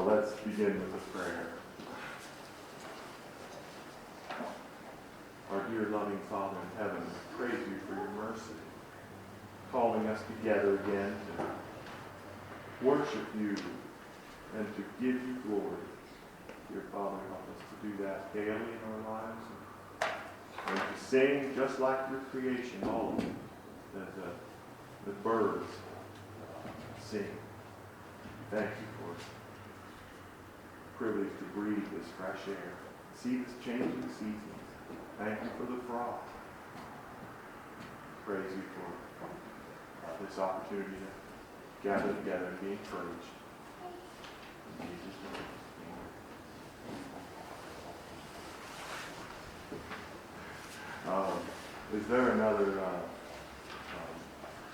Let's begin with a prayer. Our dear loving Father in heaven, we praise you for your mercy, calling us together again to worship you and to give you glory. Dear Father, help us to do that daily in our lives and to sing just like your creation, all of it, as the birds sing. Thank you for the privilege to breathe this fresh air, see this changing seasons. Thank you for the frost. Praise you for this opportunity to gather together and be encouraged. In Jesus' name, amen. Is there another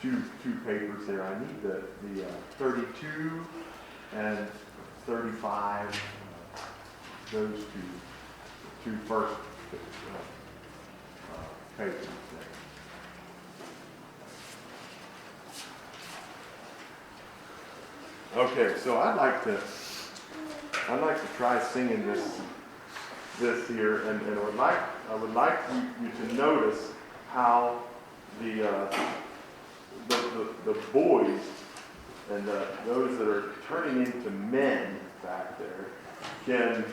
two papers there? I need the 32 and 35. Those two first papers there. Okay, so I'd like to try singing this here, and I would like you to notice how the boys and those that are turning into men back there can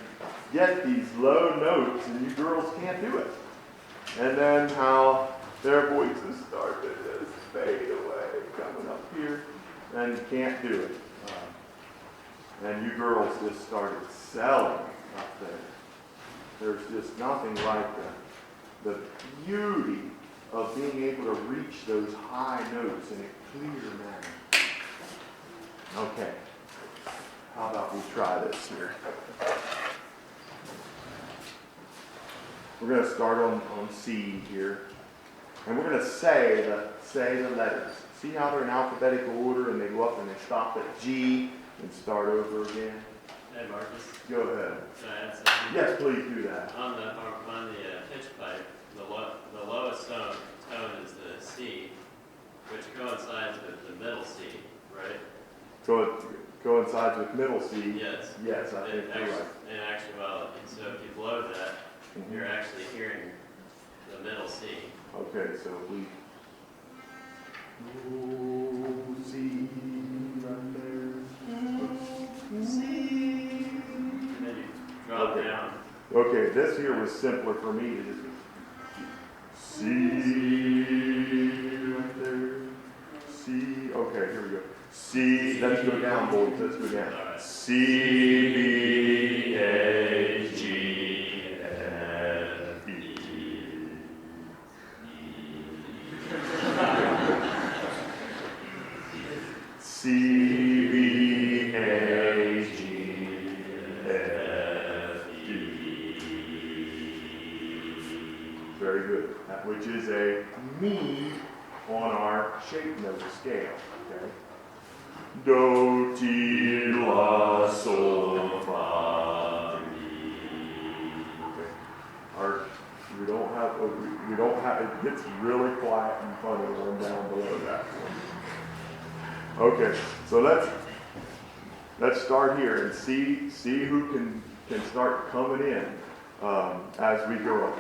get these low notes, and you girls can't do it. And then how their voices start to just fade away, coming up here, and you can't do it. And you girls just started selling up there. There's just nothing like the beauty of being able to reach those high notes in a clear manner. Okay, how about we try this here? We're going to start on C here, and we're going to say the letters. See how they're in alphabetical order, and they go up and they stop at G and start over again. Hey Marcus. Go ahead. Can I add something? Yes, please do that. On the pitch pipe, the lowest tone is the C, which coincides with the middle C, right? So it coincides with middle C. Yes. Yes, I think you're right. In actuality, so if you blow that, you're actually hearing the middle C. Okay, so we C right there. C. And then you drop down. Okay, this here was simpler for me to just C right there. C. Okay, here we go. C. Let's go down, boys. Let's go down. Right. C B A G F B. C B A G F D. Very good. Which is a mi on our shape note scale. Okay. Do, ti, la, sol, fa, mi. Okay. We don't have, it gets really quiet and funny when down below that one. Okay, so let's start here and see who can start coming in as we go up.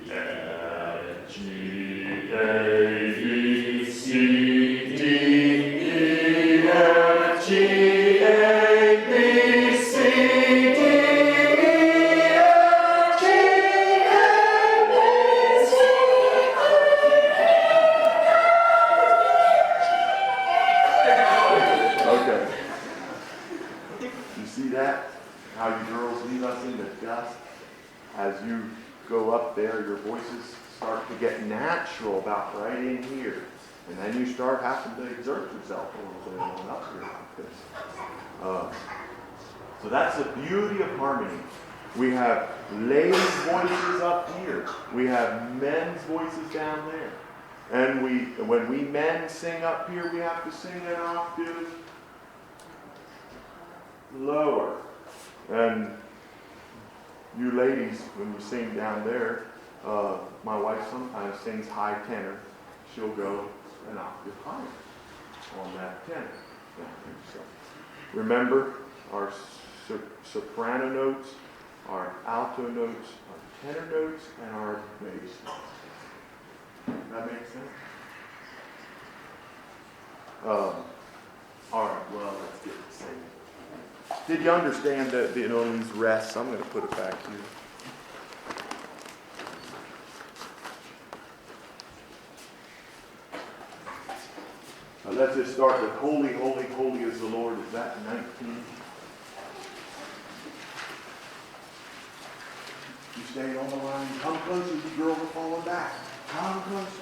F, G, A, B, C, D, E, F, G, A, B, C, D, E, F, G, A, B, C, Okay. You see that? How you girls leave us in the dust? As you go up there, your voices start to get natural about right in here. And then you start having to exert yourself a little bit on up here like this. So that's the beauty of harmony. We have ladies' voices up here. We have men's voices down there. And when we men sing up here, we have to sing an octave lower. And you ladies, when you sing down there, my wife sometimes sings high tenor. She'll go an octave higher. on that tenor. So remember our soprano notes, our alto notes, our tenor notes, and our bass notes. That makes sense? All right, well, let's get to singing. Did you understand that on these rests? I'm going to put it back here. Let's just start with Holy, Holy, Holy is the Lord. Is that 19? You stay on the line. Come closer. You girls are falling back. Come closer.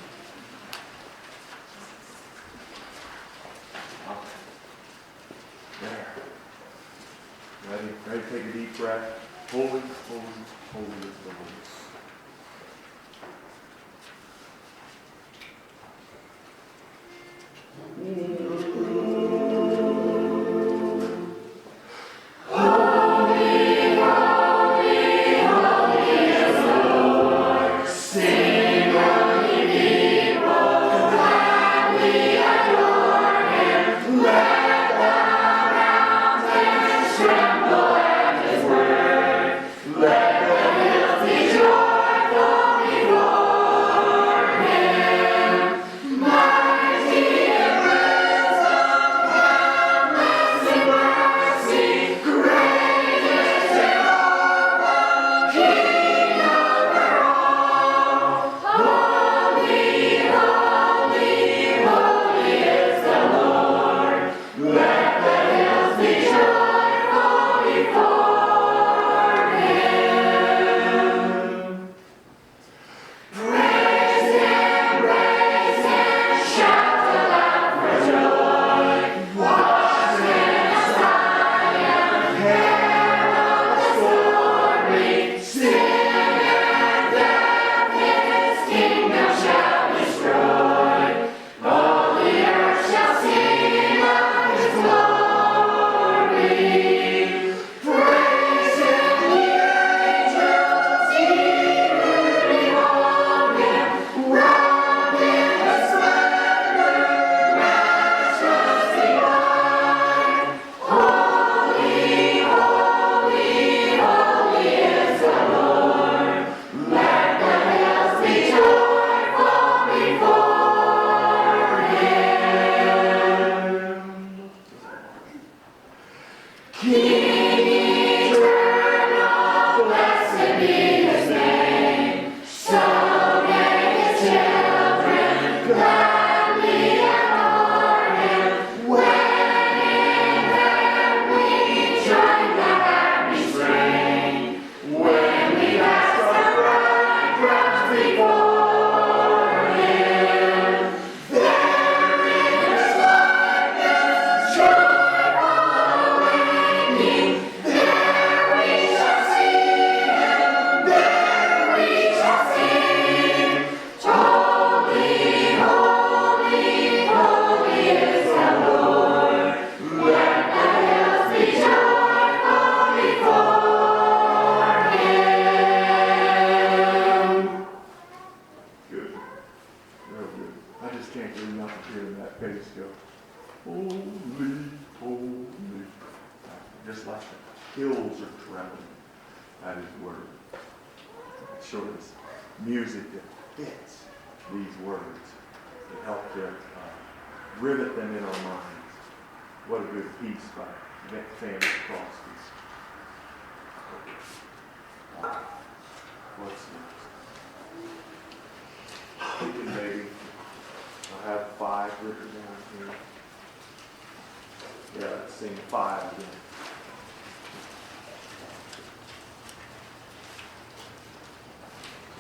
Okay. There. Ready? Ready to take a deep breath. Holy, holy, holy is the Lord.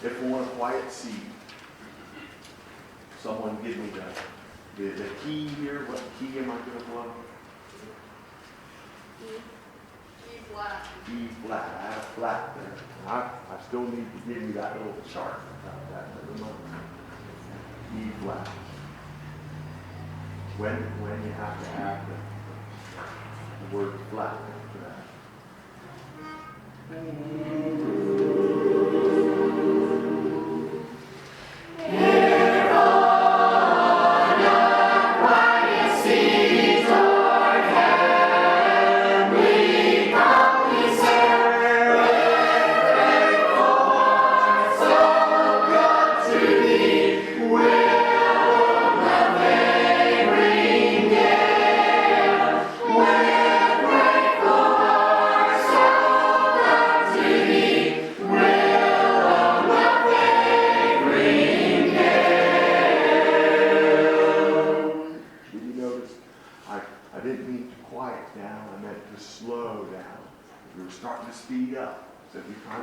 If we want a quiet seat, someone give me the key here. What key am I going to blow? E flat. E flat. I have flat there. I still need to give you that little chart about that at the moment. E flat. When you have to have the word flat after that. Here on a quiet sea.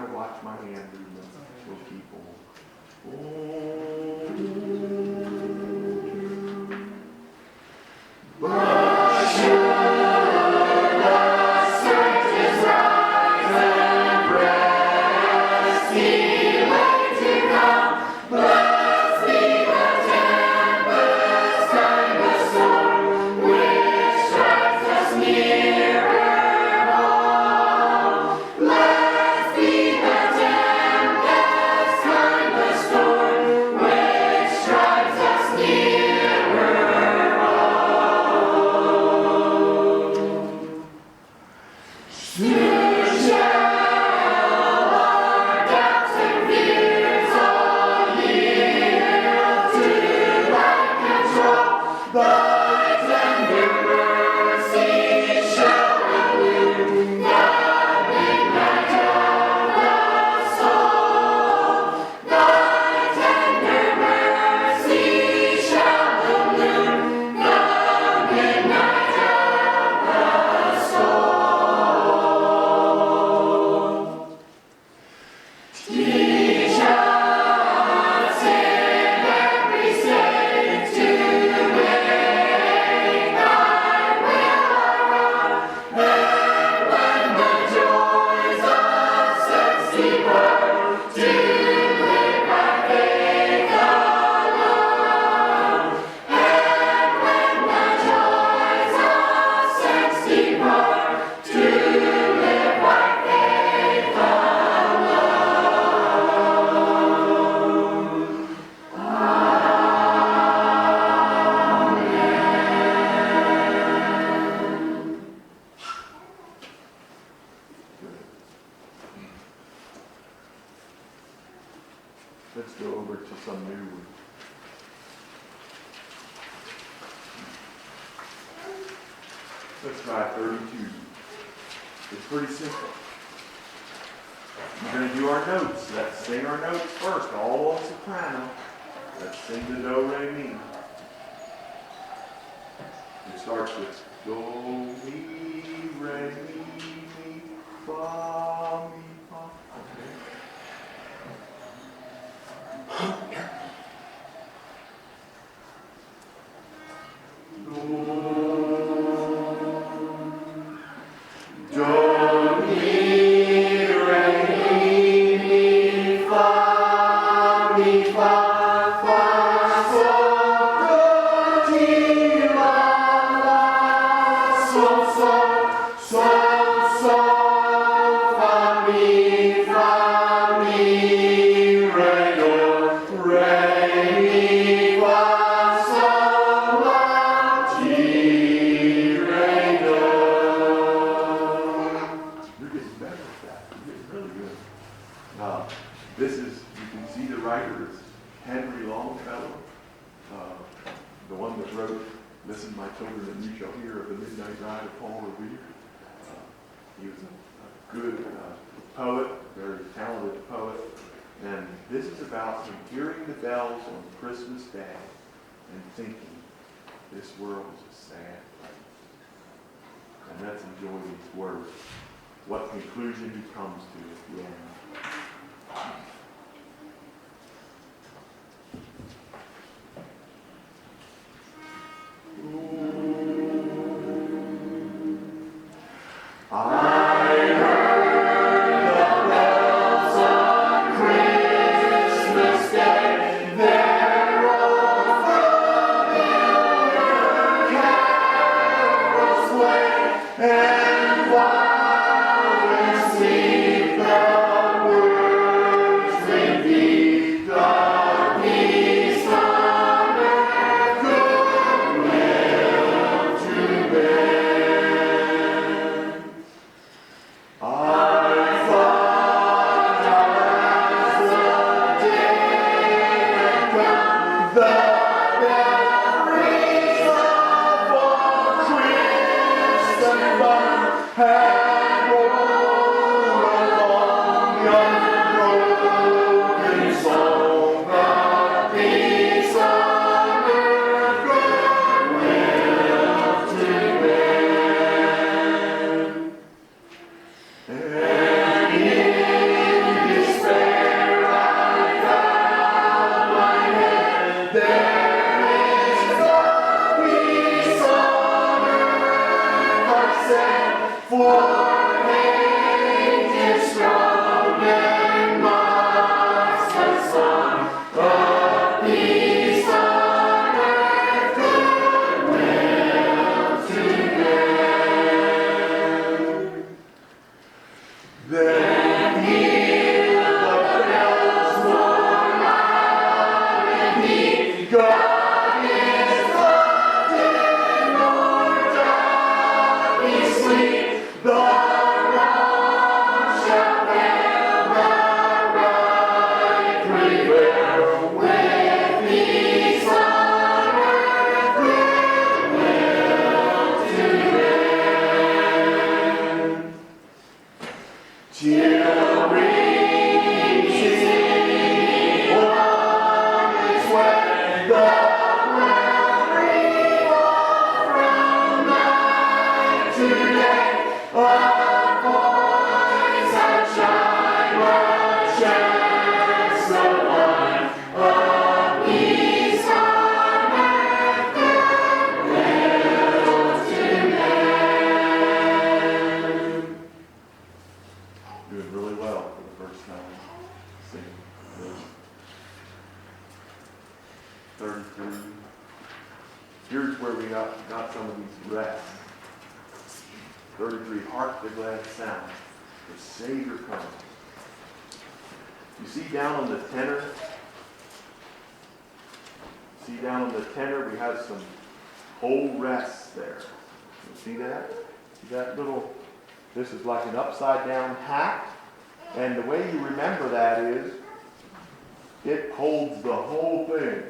kind of watch my hand movements. We'll keep Let's go over to some new ones. Let's try 32. It's pretty simple. We're going to do our notes. Let's sing our notes first, all on soprano. Let's sing the do, re, mi. It starts with do, mi, re, mi, fa, mi, fa. Okay. This is, you can see the writer is Henry Longfellow, the one that wrote, "Listen, my children, and you shall hear of the midnight ride of Paul Revere." He was a good poet, very talented poet, and this is about him hearing the bells on Christmas Day and thinking, this world is a sad place. And let's enjoy these words. What conclusion he comes to at the end. And while we sleep, the words here's where we got some of these rests. 33, hark the glad sound. The Savior comes. You see down on the tenor? See down on the tenor, we have some whole rests there. You see that? See that little, this is like an upside down hat. And the way you remember that is, it holds the whole thing.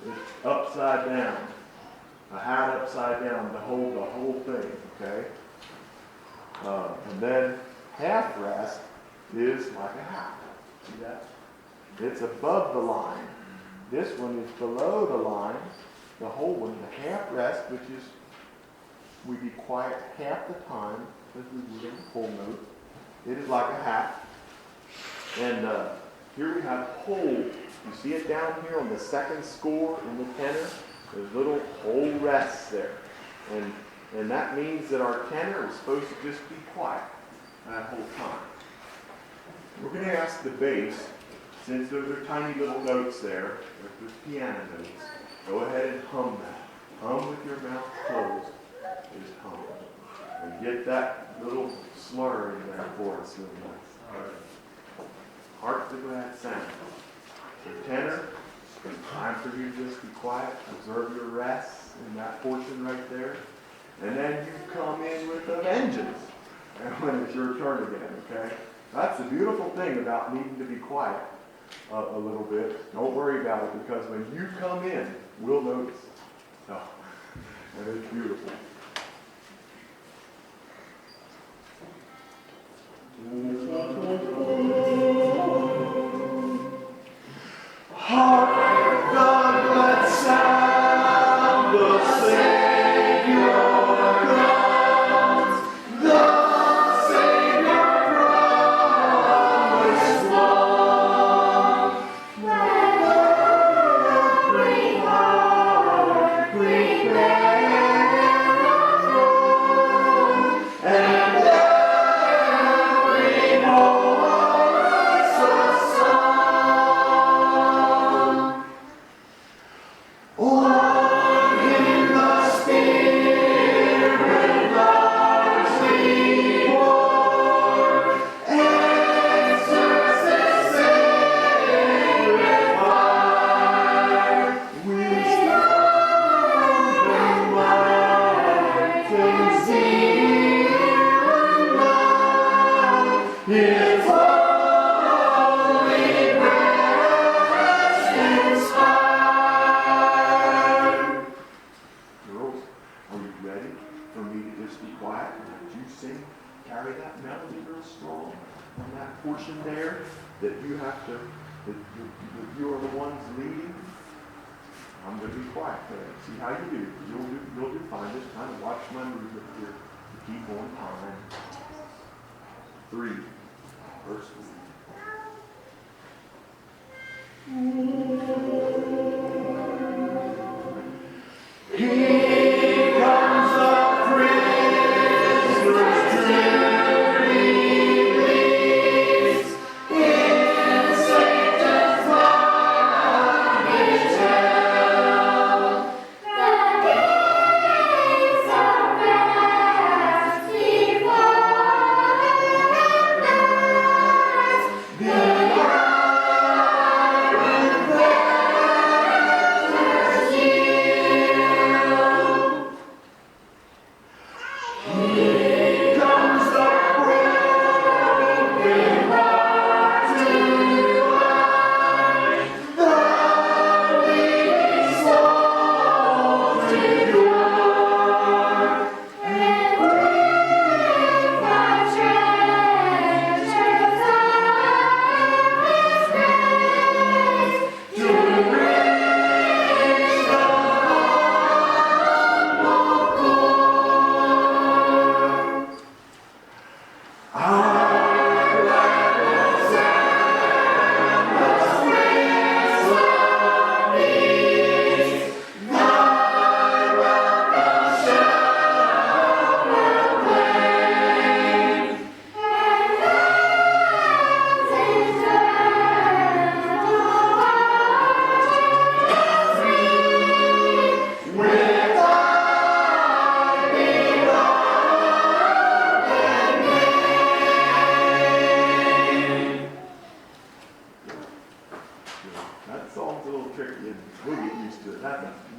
It's upside down. A hat upside down to hold the whole thing, okay? And then half rest is like a hat. See that? It's above the line. This one is below the line. The whole one, the half rest, which is we be quiet half the time as we would in the full note. It is like a hat. And here we have whole. You see it down here on the second score in the tenor? There's little whole rests there. And that means that our tenor is supposed to just be quiet that whole time. We're going to ask the bass, since those are tiny little notes there, those piano notes, go ahead and hum that. Hum with your mouth closed. Just hum. And get that little slur in there for us. Hark the glad sound. The tenor, it's time for you to just be quiet, observe your rests in that portion right there. And then you come in with a vengeance when it's your turn again, okay? That's the beautiful thing about needing to be quiet a little bit. Don't worry about it, because when you come in, we'll notice. Oh, and it's beautiful. Hark the glad sound, the Savior comes, the Savior promised one. Let every heart prepare the throne, and every voice a song. On in the Spirit largely poured, answers His sacred fire. Wisdom and might and zeal and love, His holy breath inspired. Girls, are you ready for me to just be quiet and let you sing? Carry that melody real strong on that portion there that you have to, that you are the ones leading. I'm going to be quiet today. See how you do. You'll do fine. Just kind of watch my movement here to keep on time. 3, verse 3. Here comes the prisoner's dreary release. In Satan's bondage held, the gates of rest before them. The iron pleasures yield.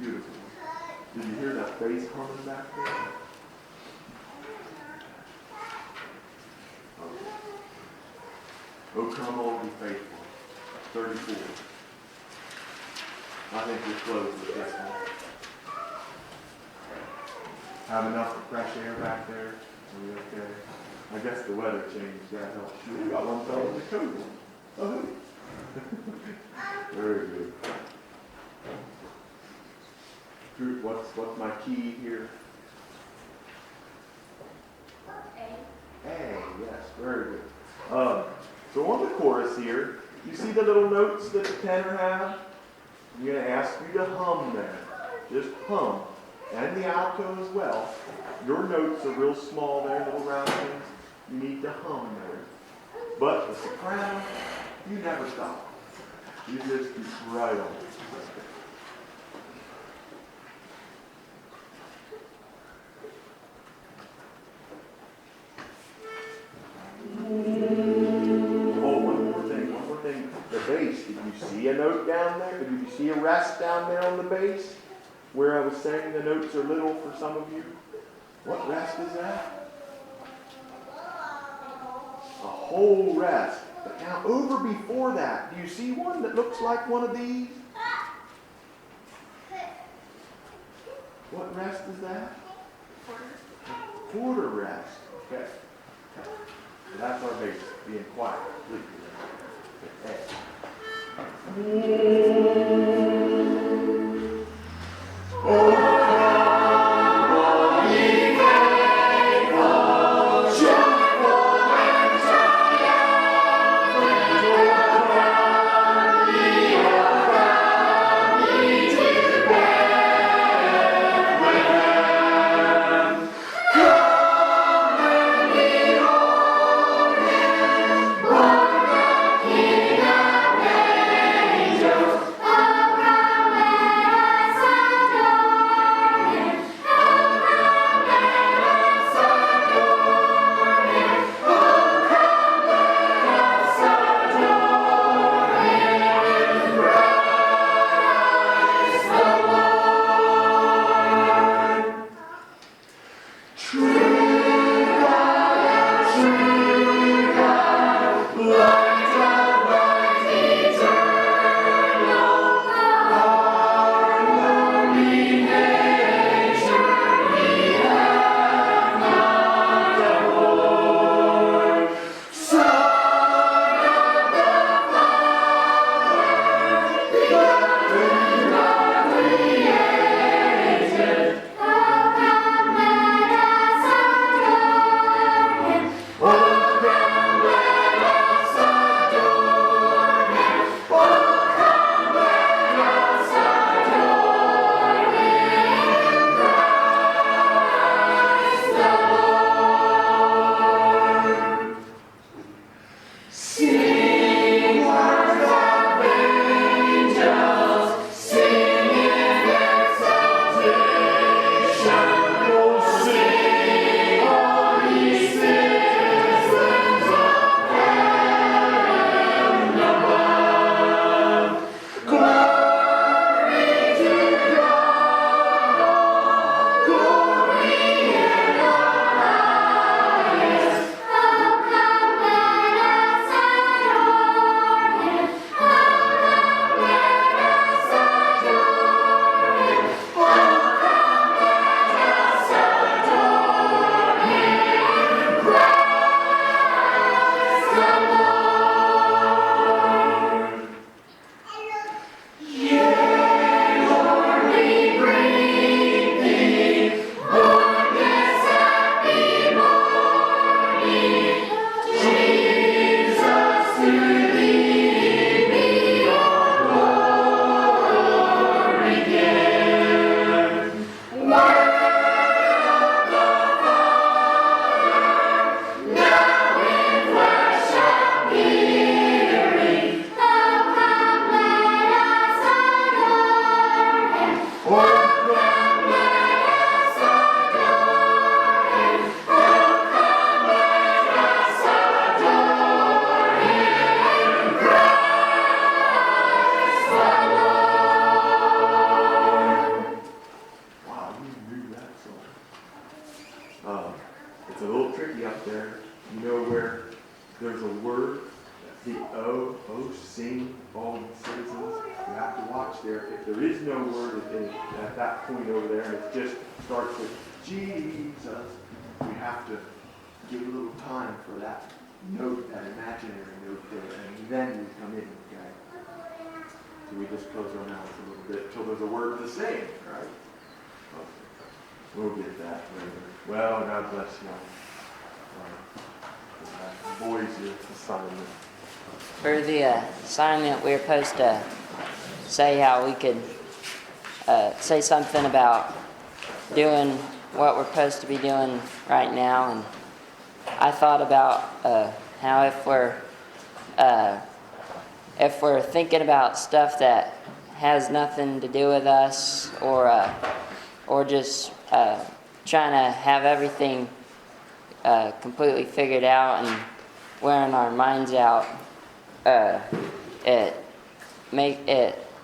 beautiful. Did you hear that bass humming back there? Oh, come on, be faithful. 34. I think we're close with this one. Have enough fresh air back there? Are we okay? I guess the weather changed. That helps. We got one fellow in the coat. Oh, very good. Drew, what's my key here? A, yes, very good. So on the chorus here, you see the little notes that the tenor has? I'm going to ask you to hum there. Just hum. And the alto as well. Your notes are real small there, little round things. You need to hum there. But the soprano, you never stop. You just keep right on. One more thing. The bass, did you see a note down there? Did you see a rest down there on the bass? Where I was saying the notes are little for some of you? What rest is that? A whole rest. But now over before that, do you see one that looks like one of these? What rest is that? A quarter rest. Okay. That's our bass, being quiet. word, the O, sing, all the citizens, you have to watch there. If there is no word at that point over there, and it just starts with Jesus, we have to give a little time for that note, that imaginary note there, and then we come in, okay? So we just close our mouths a little bit until there's a word to sing, right? Okay. We'll get that later. Well, God bless you. Boys, your assignment. For the assignment, we're supposed to say how we could say something about doing what we're supposed to be doing right now. And I thought about how if we're thinking about stuff that has nothing to do with us, or just trying to have everything completely figured out and wearing our minds out,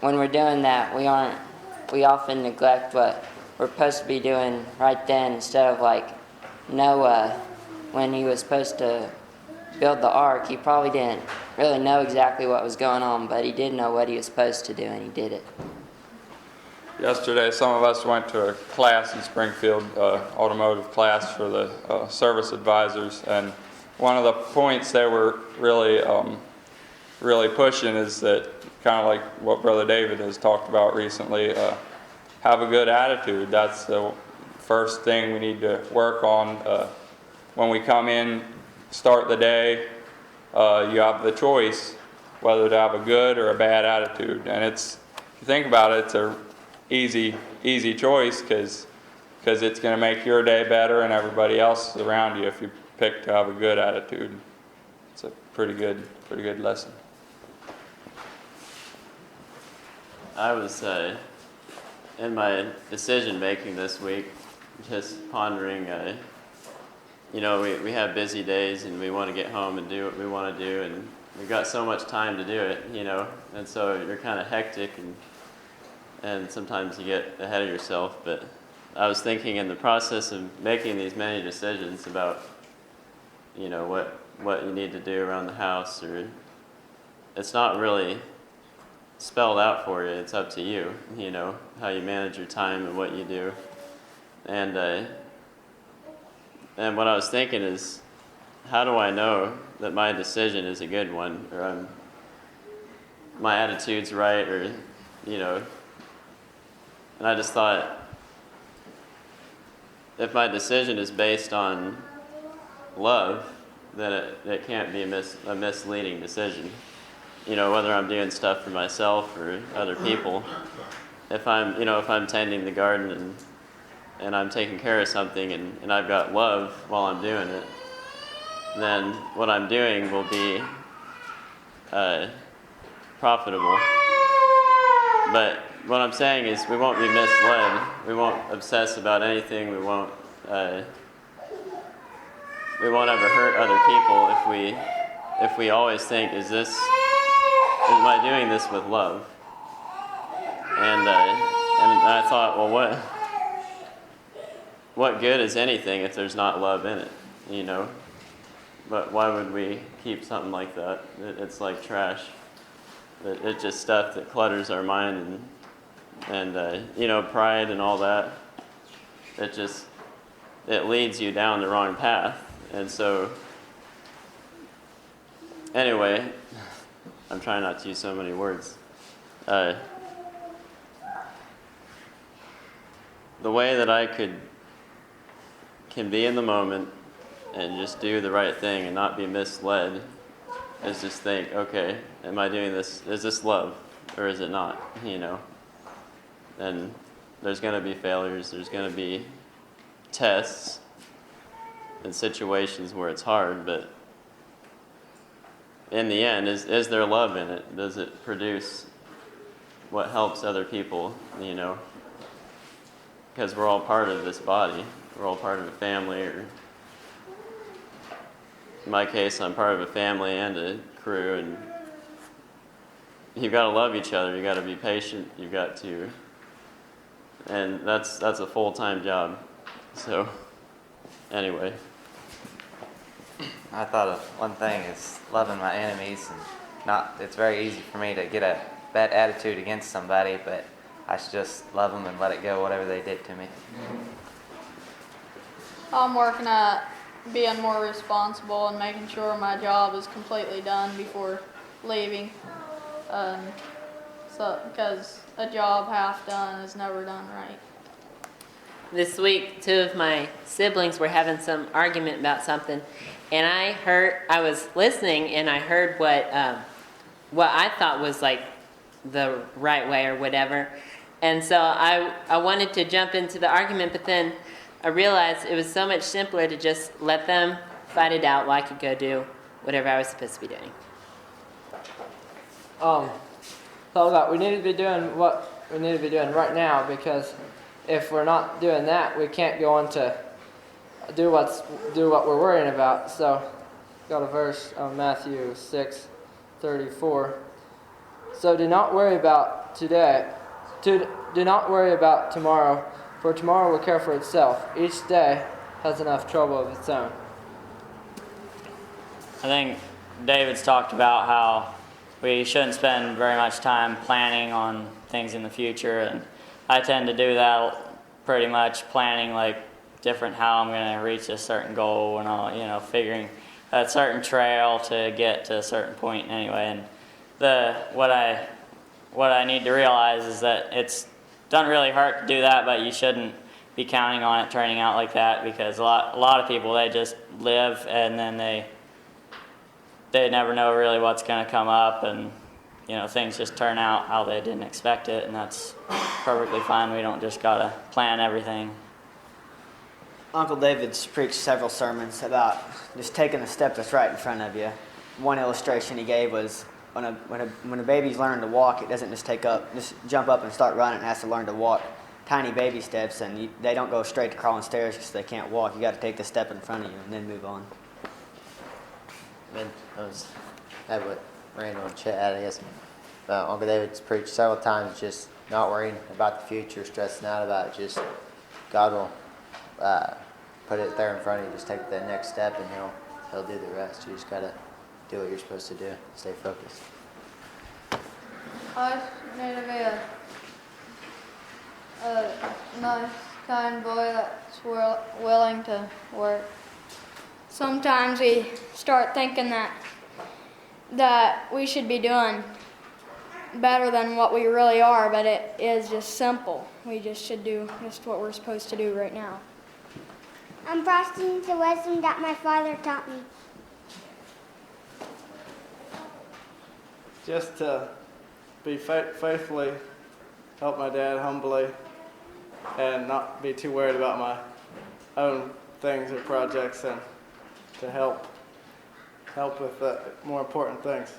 when we're doing that, we often neglect what we're supposed to be doing right then, instead of like Noah, when he was supposed to build the ark. He probably didn't really know exactly what was going on, but he did know what he was supposed to do, and he did it. Yesterday, some of us went to a class in Springfield, automotive class for the service advisors, and one of the points they were really pushing is that, kind of like what Brother David has talked about recently, have a good attitude. That's the first thing we need to work on. When we come in, start the day, you have the choice whether to have a good or a bad attitude, and if you think about it, it's a easy choice, because it's going to make your day better and everybody else around you if you pick to have a good attitude. It's a pretty good lesson. I was in my decision making this week, just pondering. We have busy days and we want to get home and do what we want to do, and we've got so much time to do it, and so you're kind of hectic, and sometimes you get ahead of yourself. But I was thinking, in the process of making these many decisions about, what you need to do around the house, or it's not really spelled out for you. It's up to you, how you manage your time and what you do. And what I was thinking is, how do I know that my decision is a good one, or my attitude's right, or, and I just thought, if my decision is based on love, then it can't be a misleading decision. Whether I'm doing stuff for myself or other people. If I'm tending the garden and I'm taking care of something and I've got love while I'm doing it, then what I'm doing will be profitable. But what I'm saying is, we won't be misled. We won't obsess about anything. We won't ever hurt other people if we always think, am I doing this with love? And I thought, well, what good is anything if there's not love in it? But why would we keep something like that? It's like trash. It's just stuff that clutters our mind, and pride and all that. It leads you down the wrong path. And so, anyway, I'm trying not to use so many words. The way that I can be in the moment and just do the right thing and not be misled is just think, okay, am I doing this? Is this love or is it not? And there's going to be failures. There's going to be tests and situations where it's hard, but in the end, is there love in it? Does it produce what helps other people? Because we're all part of this body. We're all part of a family, or in my case, I'm part of a family and a crew, and you've got to love each other. You've got to be patient. You've got to, and that's a full-time job. So, anyway. I thought of one thing is loving my enemies, and not. It's very easy for me to get a bad attitude against somebody, but I should just love them and let it go, whatever they did to me. I'm working at being more responsible and making sure my job is completely done before leaving. Because a job half done is never done right. This week, two of my siblings were having some argument about something, and I was listening, and I heard what I thought was like the right way or whatever. And so I wanted to jump into the argument, but then I realized it was so much simpler to just let them fight it out while I could go do whatever I was supposed to be doing. So that we need to be doing what we need to be doing right now, because if we're not doing that, we can't go on to do what we're worrying about. So, got a verse on Matthew 6:34. So do not worry about today. Do not worry about tomorrow, for tomorrow will care for itself. Each day has enough trouble of its own. I think David's talked about how we shouldn't spend very much time planning on things in the future, and I tend to do that pretty much, planning like different how I'm going to reach a certain goal and all, figuring a certain trail to get to a certain point anyway. And what I need to realize is that it doesn't really hurt to do that, but you shouldn't be counting on it turning out like that, because a lot of people, they just live and then they never know really what's going to come up, and things just turn out how they didn't expect it, and that's perfectly fine. We don't just gotta plan everything. Uncle David's preached several sermons about just taking the step that's right in front of you. One illustration he gave was when a baby's learning to walk, it doesn't just jump up and start running. It has to learn to walk tiny baby steps, and they don't go straight to crawling stairs because they can't walk. You got to take the step in front of you and then move on. That what Randall and Chet had, I guess. Uncle David's preached several times, just not worrying about the future, stressing out about it. Just God will put it there in front of you. Just take the next step, and He'll do the rest. You just gotta do what you're supposed to do. Stay focused. I need to be a nice, kind boy that's willing to work. Sometimes we start thinking that we should be doing better than what we really are, but it is just simple. We just should do just what we're supposed to do right now. I'm practicing the wisdom that my father taught me. Just to be faithfully, help my dad humbly, and not be too worried about my own things or projects, and to help with the more important things.